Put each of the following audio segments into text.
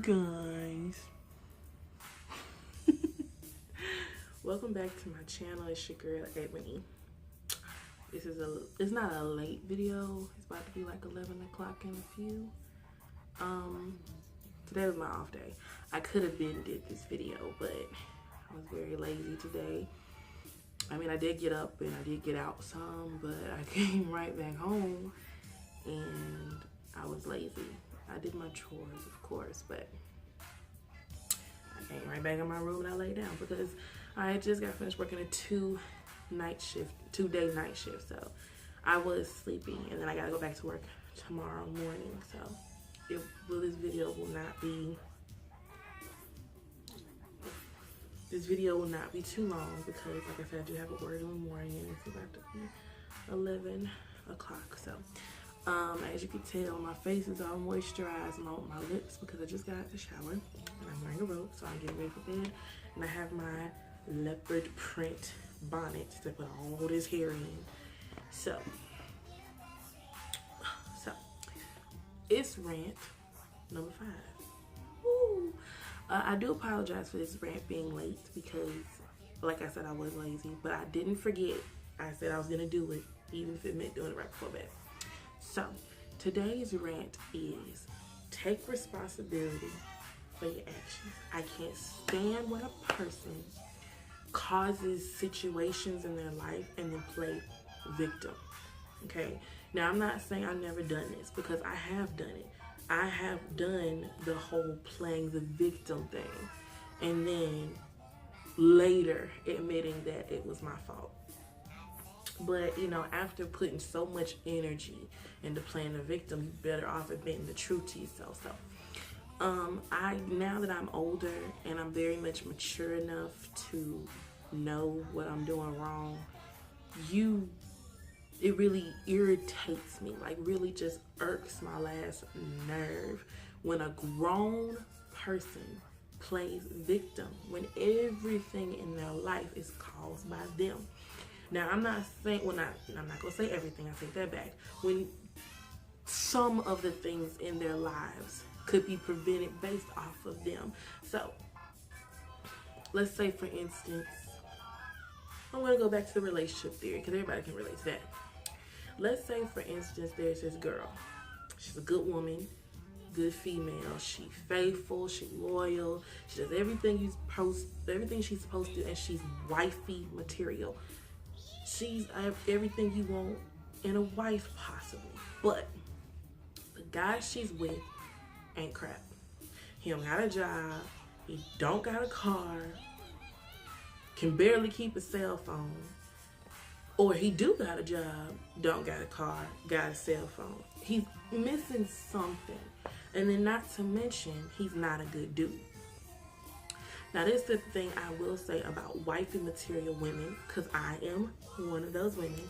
guys. Welcome back to my channel. It's your girl Ebony. It's not a late video. It's about to be like 11 o'clock in a few. Today was my off day. I could have did this video, but I was very lazy today. I mean, I did get up and I did get out some, but I came right back home and I was lazy. I did my chores, of course, but I came right back in my room and I laid down because I just got finished working a two-day night shift. So I was sleeping and then I gotta go back to work tomorrow morning. So this video will not be too long because, like I said, I do have a word in the morning and it's about to be 11 o'clock. So as you can tell, my face is all moisturized along with my lips because I just got out the shower and I'm wearing a robe, so I'm getting ready for bed. And I have my leopard print bonnet to put all this hair in. So it's rant number 5. Woo. I do apologize for this rant being late because, like I said, I was lazy, but I didn't forget. I said I was gonna do it, even if it meant doing it right before bed. So today's rant is take responsibility for your actions. I can't stand when a person causes situations in their life and then play victim. Okay, now I'm not saying I've never done this because I have done it. I have done the whole playing the victim thing and then later admitting that it was my fault. But you know, after putting so much energy into playing the victim, you're better off admitting the truth to yourself. So now that I'm older and I'm very much mature enough to know what I'm doing wrong, it really irritates me, like really just irks my last nerve when a grown person plays victim when everything in their life is caused by them. Now, I'm not saying, I'm not gonna say everything, I take that back. When some of the things in their lives could be prevented based off of them. So, let's say for instance, I'm gonna go back to the relationship theory because everybody can relate to that. Let's say for instance, there's this girl. She's a good woman, good female. She's faithful, she's loyal. She does everything she's supposed to, and she's wifey material. She's everything you want in a wife possibly. But the guy she's with ain't crap. He don't got a job. He don't got a car. Can barely keep a cell phone. Or he do got a job, don't got a car, got a cell phone. He's missing something. And then not to mention, he's not a good dude. Now this is the thing I will say about wifey material women, because I am one of those women.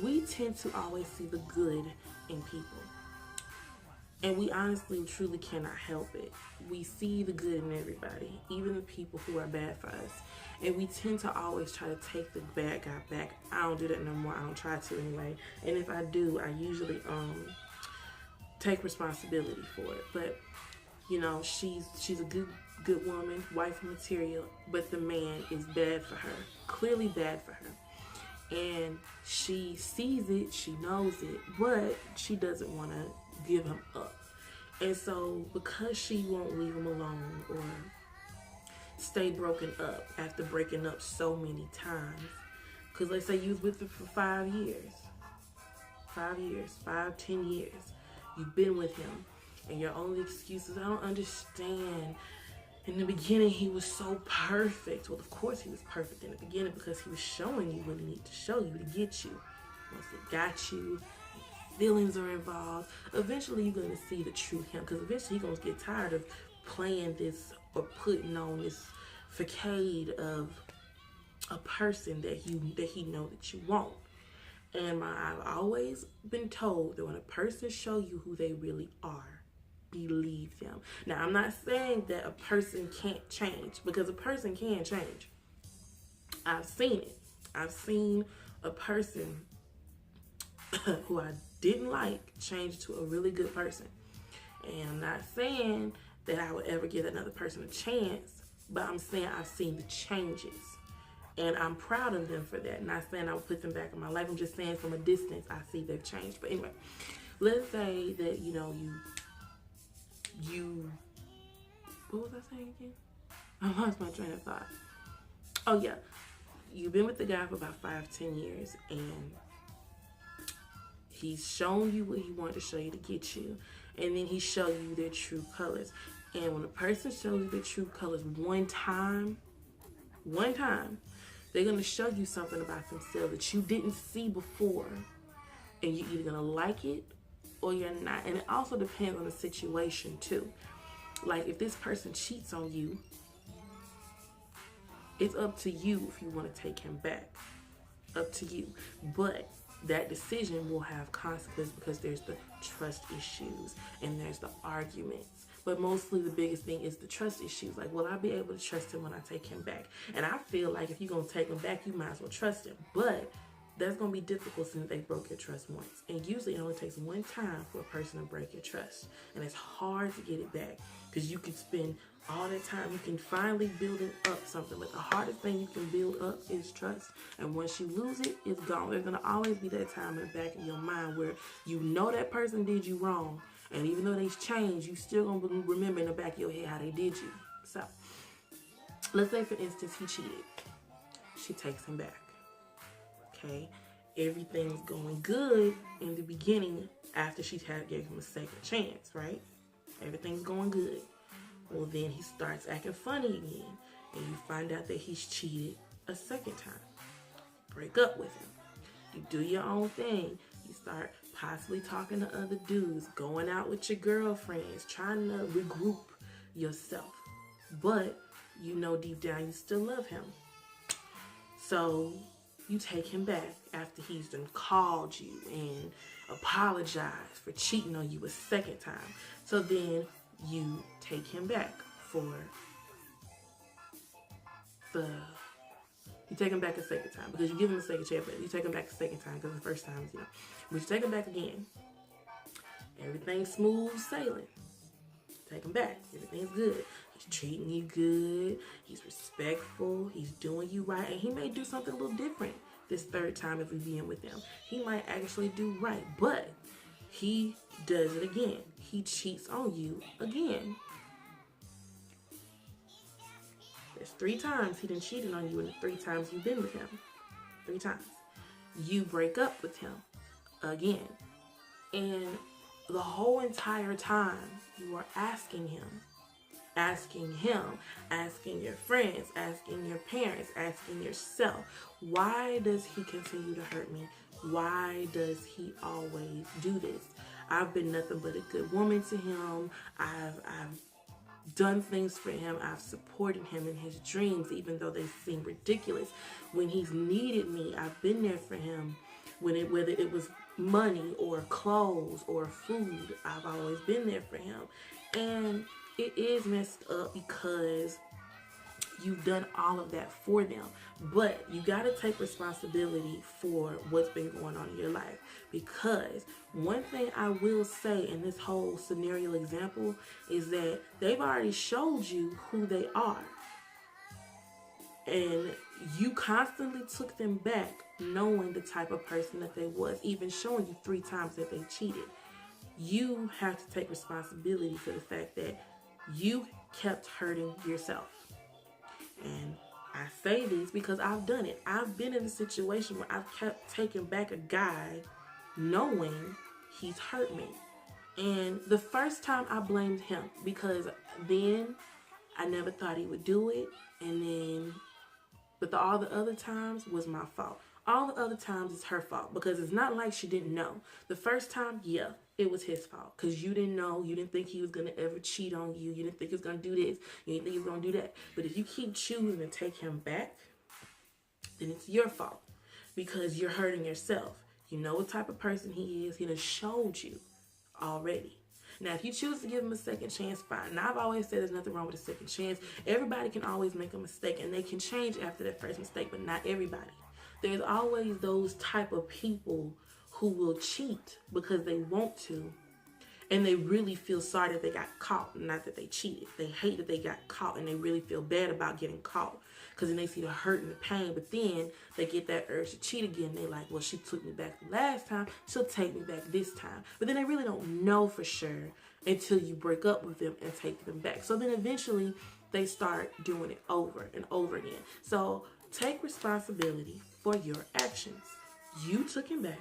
We tend to always see the good in people. And we honestly, truly cannot help it. We see the good in everybody, even the people who are bad for us. And we tend to always try to take the bad guy back. I don't do that no more. I don't try to anyway. And if I do, I usually take responsibility for it. But you know, she's a good woman, wife material, but the man is bad for her. Clearly bad for her. And she sees it, she knows it, but she doesn't want to give him up. And so because she won't leave him alone or stay broken up after breaking up so many times, because let's say you was with her for 5 years, 10 years, you've been with him, and your only excuse is, I don't understand. In the beginning, he was so perfect. Well, of course he was perfect in the beginning because he was showing you what he needed to show you to get you. Once it got you, feelings are involved, eventually you're going to see the true him, because eventually he's going to get tired of playing this or putting on this facade of a person that he know that you want. And I've always been told that when a person show you who they really are, believe them. Now, I'm not saying that a person can't change, because a person can change. I've seen it. I've seen a person who I didn't like change to a really good person. And I'm not saying that I would ever give another person a chance, but I'm saying I've seen the changes. And I'm proud of them for that. Not saying I would put them back in my life. I'm just saying from a distance, I see they've changed. But anyway, let's say that, you know, what was I saying again? I lost my train of thought. Oh yeah, you've been with the guy for about 5-10 years, and he's shown you what he wanted to show you to get you, and then he showed you their true colors. And when a person shows you their true colors one time, they're gonna show you something about themselves that you didn't see before, and you're either gonna like it or you're not. And it also depends on the situation too. Like if this person cheats on you, it's up to you if you want to take him back. Up to you. But that decision will have consequences because there's the trust issues and there's the arguments. But mostly the biggest thing is the trust issues. Like, will I be able to trust him when I take him back? And I feel like if you're going to take him back, you might as well trust him. But that's going to be difficult since they broke your trust once. And usually it only takes one time for a person to break your trust. And it's hard to get it back because you can spend all that time. You can finally build up something. But the hardest thing you can build up is trust. And once you lose it, it's gone. There's going to always be that time in the back of your mind where you know that person did you wrong. And even though they've changed, you still going to remember in the back of your head how they did you. So, let's say, for instance, he cheated. She takes him back. Okay? Everything's going good in the beginning after she gave him a second chance, right? Everything's going good. Well, then he starts acting funny again. And you find out that he's cheated a second time. Break up with him. You do your own thing. You start possibly talking to other dudes, going out with your girlfriends, trying to regroup yourself. But you know deep down you still love him. So you take him back after he's done called you and apologized for cheating on you a second time. So then you take him back you take him back a second time because you give him a second chance, but you take him back a second time because the first time, you know. But you take him back again. Everything's smooth sailing. Take him back. Everything's good. He's treating you good. He's respectful. He's doing you right. And he may do something a little different this third time if we be in with him. He might actually do right, but he does it again. He cheats on you again. There's 3 times he done cheated on you in the 3 times you've been with him. 3 times. You break up with him again. And the whole entire time you are asking him, asking your friends, asking your parents, asking yourself, why does he continue to hurt me? Why does he always do this? I've been nothing but a good woman to him. I've done things for him. I've supported him in his dreams, even though they seem ridiculous. When he's needed me, I've been there for him. Whether it was money or clothes or food, I've always been there for him. And it is messed up because you've done all of that for them. But you got to take responsibility for what's been going on in your life. Because one thing I will say in this whole scenario example is that they've already showed you who they are. And you constantly took them back knowing the type of person that they was, even showing you 3 times that they cheated. You have to take responsibility for the fact that you kept hurting yourself. And I say this because I've done it. I've been in a situation where I've kept taking back a guy knowing he's hurt me. And the first time I blamed him because then I never thought he would do it. But all the other times was my fault. All the other times it's her fault because it's not like she didn't know. The first time, yeah, it was his fault because you didn't know. You didn't think he was going to ever cheat on you. You didn't think he was going to do this. You didn't think he was going to do that. But if you keep choosing to take him back, then it's your fault because you're hurting yourself. You know what type of person he is. He done showed you already. Now, if you choose to give him a second chance, fine. Now, I've always said there's nothing wrong with a second chance. Everybody can always make a mistake, and they can change after that first mistake, but not everybody. There's always those type of people who will cheat because they want to, And they really feel sorry that they got caught, not that they cheated. They hate that they got caught, and they really feel bad about getting caught, because then they see the hurt and the pain. But then they get that urge to cheat again. They like, well, she took me back the last time, she'll take me back this time. But then they really don't know for sure until you break up with them and take them back. So then eventually they start doing it over and over again. So take responsibility for your actions. You took him back.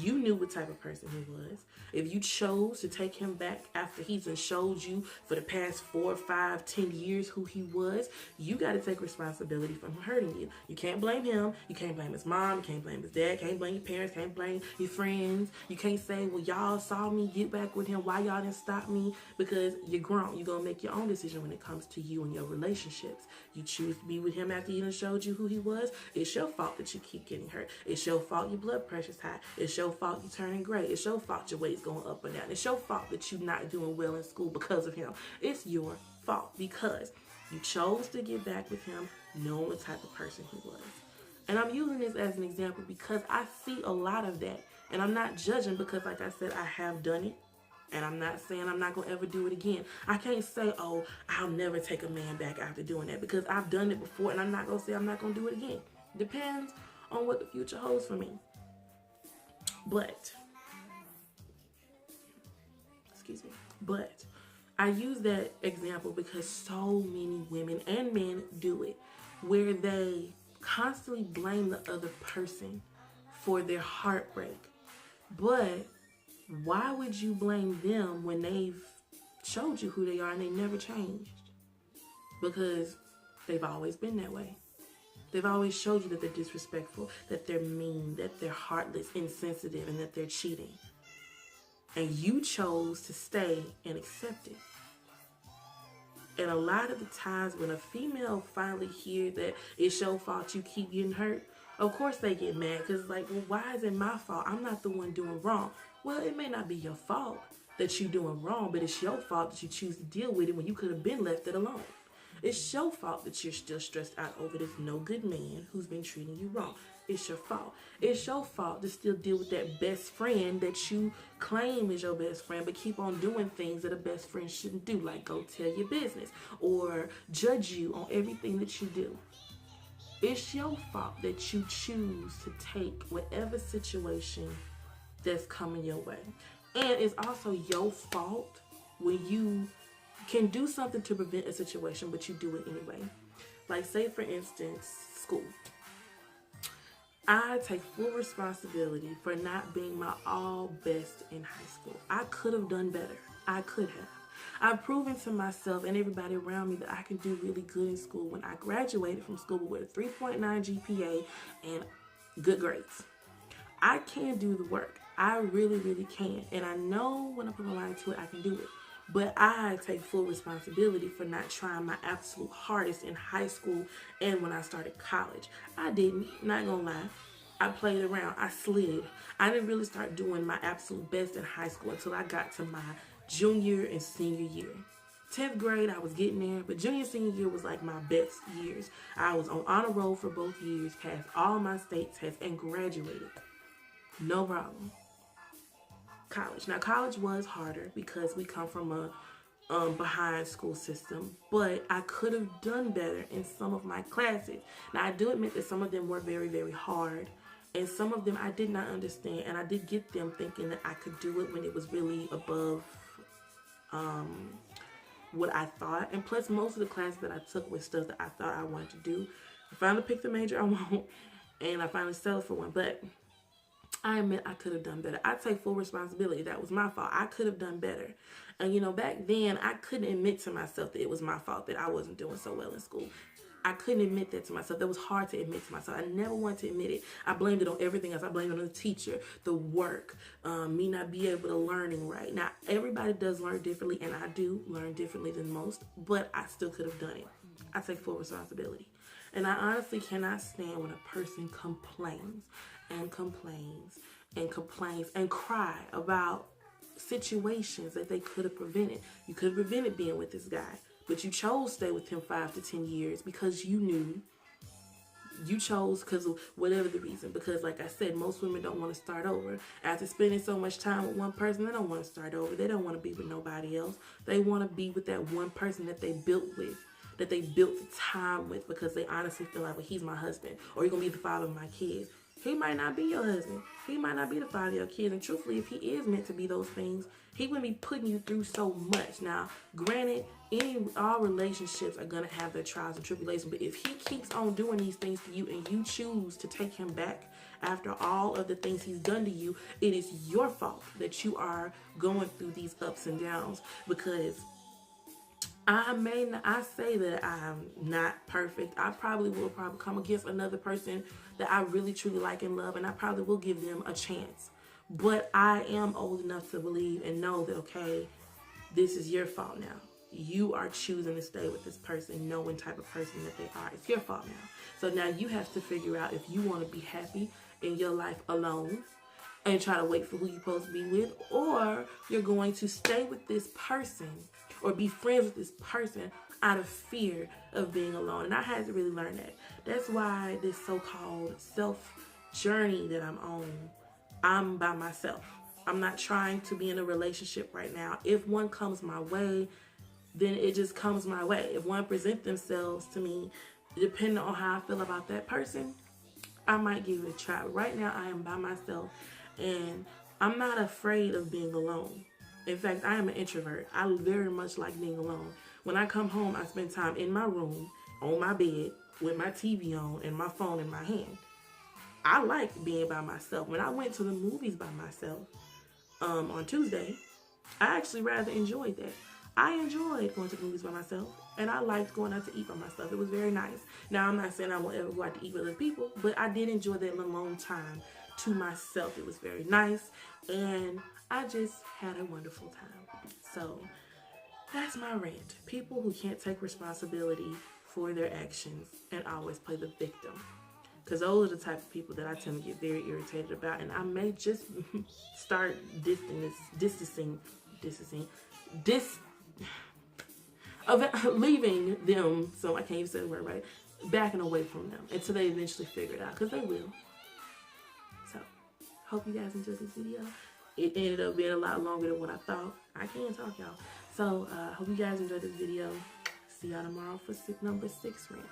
You knew what type of person he was. If you chose to take him back after he's been showed you for the past 4, 5, 10 years who he was, you got to take responsibility for him hurting you. You can't blame him. You can't blame his mom. You can't blame his dad. Can't blame your parents. Can't blame your friends. You can't say, well, y'all saw me get back with him. Why y'all didn't stop me? Because you're grown. You're going to make your own decision when it comes to you and your relationships. You choose to be with him after he done showed you who he was. It's your fault that you keep getting hurt. It's your fault your blood pressure's high. It's your fault you turning gray. It's your fault your weight's going up and down. It's your fault that you're not doing well in school because of him. It's your fault because you chose to get back with him knowing what type of person he was. And I'm using this as an example because I see a lot of that. And I'm not judging because, like I said, I have done it. And I'm not saying I'm not going to ever do it again. I can't say, oh, I'll never take a man back after doing that, because I've done it before, and I'm not going to say I'm not going to do it again. Depends on what the future holds for me. But I use that example because so many women and men do it, where they constantly blame the other person for their heartbreak. But why would you blame them when they've showed you who they are and they never changed? Because they've always been that way. They've always showed you that they're disrespectful, that they're mean, that they're heartless, insensitive, and that they're cheating. And you chose to stay and accept it. And a lot of the times when a female finally hears that it's your fault you keep getting hurt, of course they get mad, because it's like, well, why is it my fault? I'm not the one doing wrong. Well, it may not be your fault that you're doing wrong, but it's your fault that you choose to deal with it when you could have been left it alone. It's your fault that you're still stressed out over this no good man who's been treating you wrong. It's your fault. It's your fault to still deal with that best friend that you claim is your best friend, but keep on doing things that a best friend shouldn't do, like go tell your business or judge you on everything that you do. It's your fault that you choose to take whatever situation that's coming your way. And it's also your fault when you can do something to prevent a situation, but you do it anyway. Like, say for instance, school. I take full responsibility for not being my all best in high school. I could have done better. I could have. I've proven to myself and everybody around me that I can do really good in school when I graduated from school with a 3.9 GPA and good grades. I can do the work. I really, really can. And I know when I put my mind to it, I can do it. But I take full responsibility for not trying my absolute hardest in high school and when I started college. I didn't, not gonna lie. I played around. I slid. I didn't really start doing my absolute best in high school until I got to my junior and senior year. 10th grade, I was getting there, but junior and senior year was like my best years. I was on honor roll for both years, passed all my state tests, and graduated. No problem. College. Now, college was harder because we come from a behind school system, but I could have done better in some of my classes. Now, I do admit that some of them were very, very hard, and some of them I did not understand, and I did get them thinking that I could do it when it was really above what I thought. And plus, most of the classes that I took was stuff that I thought I wanted to do. I finally picked the major I want, and I finally settled for one, but I admit I could have done better. I take full responsibility. That was my fault. I could have done better. And, you know, back then, I couldn't admit to myself that it was my fault that I wasn't doing so well in school. I couldn't admit that to myself. That was hard to admit to myself. I never wanted to admit it. I blamed it on everything else. I blamed it on the teacher, the work, me not be able to learning right. Now, everybody does learn differently, and I do learn differently than most, but I still could have done it. I take full responsibility. And I honestly cannot stand when a person complains and complains and complains and cry about situations that they could have prevented. You could have prevented being with this guy, but you chose to stay with him 5 to 10 years because you knew you chose because of whatever the reason. Because like I said, most women don't want to start over. After spending so much time with one person, they don't want to start over. They don't want to be with nobody else. They want to be with that one person that they built with, that they built the time with, because they honestly feel like, well, he's my husband, or he's going to be the father of my kids. He might not be your husband. He might not be the father of your kids. And truthfully, if he is meant to be those things, he wouldn't be putting you through so much. Now, granted, all relationships are going to have their trials and tribulations. But if he keeps on doing these things to you and you choose to take him back after all of the things he's done to you, it is your fault that you are going through these ups and downs. Because I say that I'm not perfect. I probably will come against another person that I really truly like and love, and I probably will give them a chance. But I am old enough to believe and know that, okay, this is your fault now. You are choosing to stay with this person, knowing type of person that they are. It's your fault now. So now you have to figure out if you want to be happy in your life alone and try to wait for who you're supposed to be with, or you're going to stay with this person or be friends with this person out of fear of being alone. And I had to really learn that. That's why this so-called self-journey that I'm on, I'm by myself. I'm not trying to be in a relationship right now. If one comes my way, then it just comes my way. If one presents themselves to me, depending on how I feel about that person, I might give it a try. Right now, I am by myself, and I'm not afraid of being alone. In fact, I am an introvert. I very much like being alone. When I come home, I spend time in my room, on my bed, with my TV on, and my phone in my hand. I like being by myself. When I went to the movies by myself on Tuesday, I actually rather enjoyed that. I enjoyed going to the movies by myself, and I liked going out to eat by myself. It was very nice. Now, I'm not saying I won't ever go out to eat with other people, but I did enjoy that alone time to myself. It was very nice, and I just had a wonderful time. So that's my rant. People who can't take responsibility for their actions and always play the victim. Because those are the type of people that I tend to get very irritated about. And I may just start leaving them, so I can't even say the word right, backing away from them until they eventually figure it out. Because they will. So, hope you guys enjoyed this video. It ended up being a lot longer than what I thought. I can't talk, y'all. So, hope you guys enjoyed this video. See y'all tomorrow for number 6 rant.